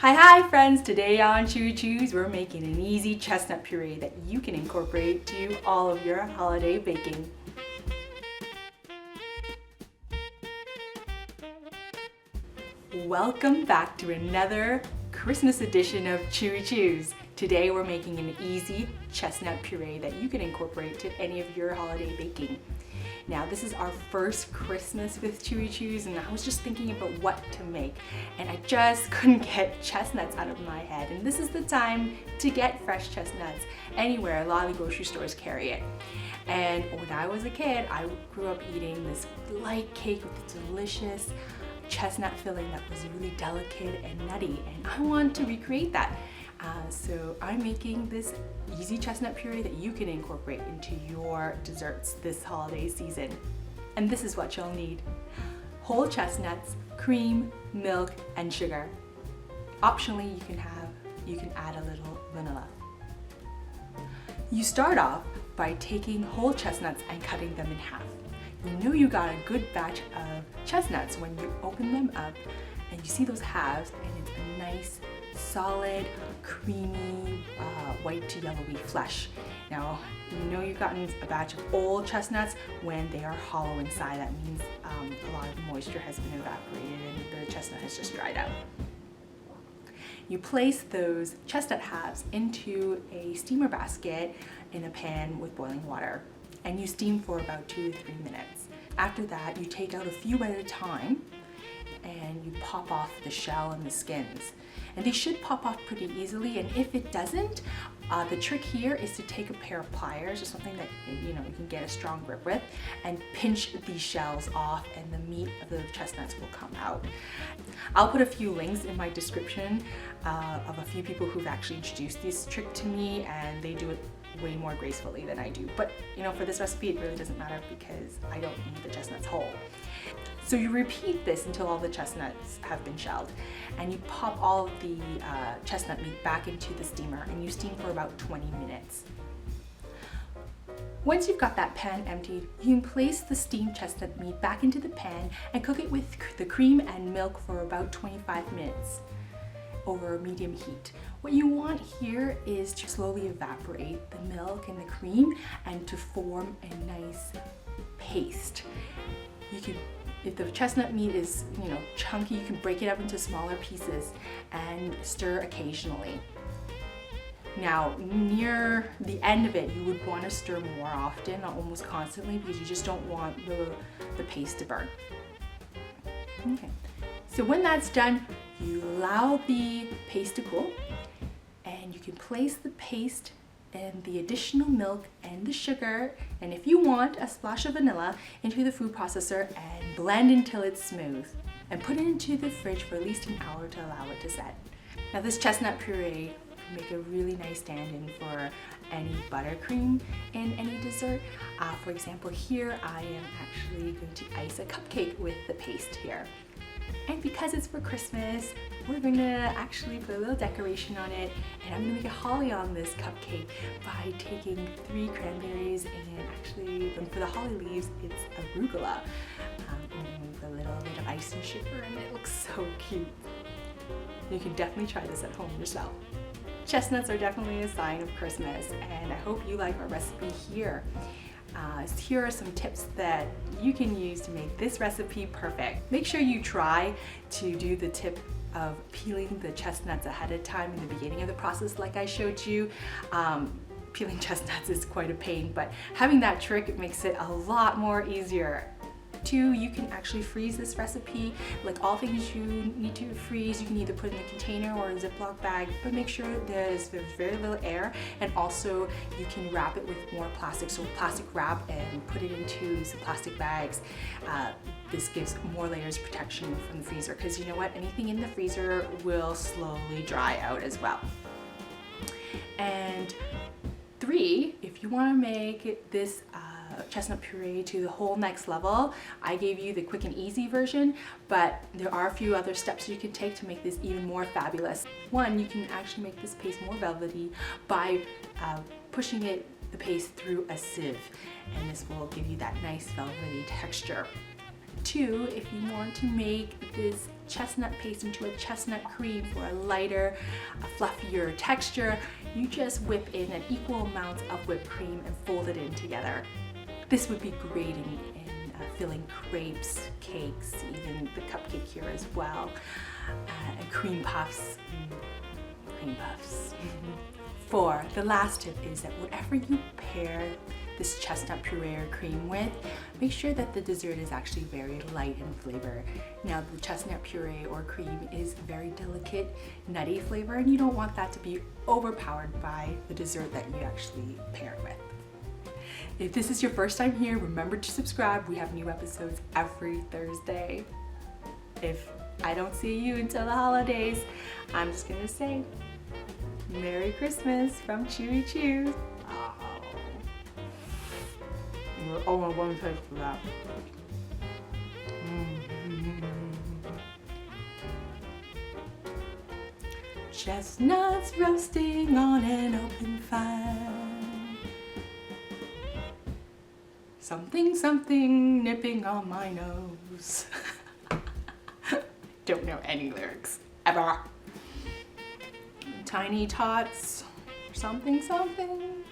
Hi friends! Today on CHEWS we're making an easy chestnut puree that you can incorporate to all of your holiday baking. Welcome back to another Christmas edition of CHEWS. Today we're making an easy chestnut puree that you can incorporate to any of your holiday baking. Now this is our first Christmas with CHEWS and I was just thinking about what to make and I just couldn't get chestnuts out of my head, and this is the time to get fresh chestnuts anywhere. A lot of grocery stores carry it. And when I was a kid, I grew up eating this light cake with delicious chestnut filling that was really delicate and nutty, and I want to recreate that. So I'm making this easy chestnut puree that you can incorporate into your desserts this holiday season. And this is what you'll need: whole chestnuts, cream, milk, and sugar. Optionally, you can add a little vanilla. You start off by taking whole chestnuts and cutting them in half. You know you got a good batch of chestnuts when you open them up and you see those halves, and it's a nice solid, creamy, white to yellowy flesh. Now, you know you've gotten a batch of old chestnuts when they are hollow inside. That means a lot of the moisture has been evaporated and the chestnut has just dried out. You place those chestnut halves into a steamer basket in a pan with boiling water, and you steam for about 2 to 3 minutes. After that, you take out a few at a time and you pop off the shell and the skins. And they should pop off pretty easily, and if it doesn't, the trick here is to take a pair of pliers or something that you can get a strong grip with and pinch these shells off, and the meat of the chestnuts will come out. I'll put a few links in my description of a few people who've actually introduced this trick to me, and they do it way more gracefully than I do. But for this recipe it really doesn't matter because I don't eat the chestnuts whole. So you repeat this until all the chestnuts have been shelled, and you pop all of the chestnut meat back into the steamer and you steam for about 20 minutes. Once you've got that pan emptied, you can place the steamed chestnut meat back into the pan and cook it with the cream and milk for about 25 minutes over medium heat. What you want here is to slowly evaporate the milk and the cream and to form a nice paste. If the chestnut meat is chunky, you can break it up into smaller pieces and stir occasionally. Now, near the end of it, you would want to stir more often, almost constantly, because you just don't want the paste to burn. Okay, so when that's done, you allow the paste to cool, and you can place the paste and the additional milk and the sugar, and if you want, a splash of vanilla, into the food processor and blend until it's smooth, and put it into the fridge for at least an hour to allow it to set. Now this chestnut puree can make a really nice stand-in for any buttercream in any dessert. For example, here I am actually going to ice a cupcake with the paste here. And because it's for Christmas, we're going to actually put a little decoration on it, and I'm going to make a holly on this cupcake by taking 3 cranberries, and actually for the holly leaves it's arugula, and with a little bit of ice and sugar, and it looks so cute. You can definitely try this at home yourself. Chestnuts are definitely a sign of Christmas, and I hope you like our recipe here. Here are some tips that you can use to make this recipe perfect. Make sure you try to do the tip of peeling the chestnuts ahead of time in the beginning of the process like I showed you. Peeling chestnuts is quite a pain, but having that trick makes it a lot more easier. 2, you can actually freeze this recipe. Like all things you need to freeze, you can either put in a container or a Ziploc bag, but make sure there's very little air, and also you can wrap it with more plastic, so plastic wrap, and put it into some plastic bags. This gives more layers of protection from the freezer, because you know what, anything in the freezer will slowly dry out as well. And 3, if you want to make this chestnut puree to the whole next level, I gave you the quick and easy version, but there are a few other steps you can take to make this even more fabulous. 1, you can actually make this paste more velvety by pushing the paste through a sieve, and this will give you that nice velvety texture. Two, if you want to make this chestnut paste into a chestnut cream for a lighter, a fluffier texture, you just whip in an equal amount of whipped cream and fold it in together. This would be great in filling crepes, cakes, even the cupcake here as well, and cream puffs. Cream puffs. Four, the last tip is that whatever you pair this chestnut puree or cream with, make sure that the dessert is actually very light in flavor. Now, the chestnut puree or cream is very delicate, nutty flavor, and you don't want that to be overpowered by the dessert that you actually pair it with. If this is your first time here, remember to subscribe. We have new episodes every Thursday. If I don't see you until the holidays, I'm just gonna say, Merry Christmas from CHEWIE. Oh, I want to taste for that. Chestnuts roasting on an open fire. Something, something nipping on my nose. Don't know any lyrics, ever. Tiny tots, or something, something.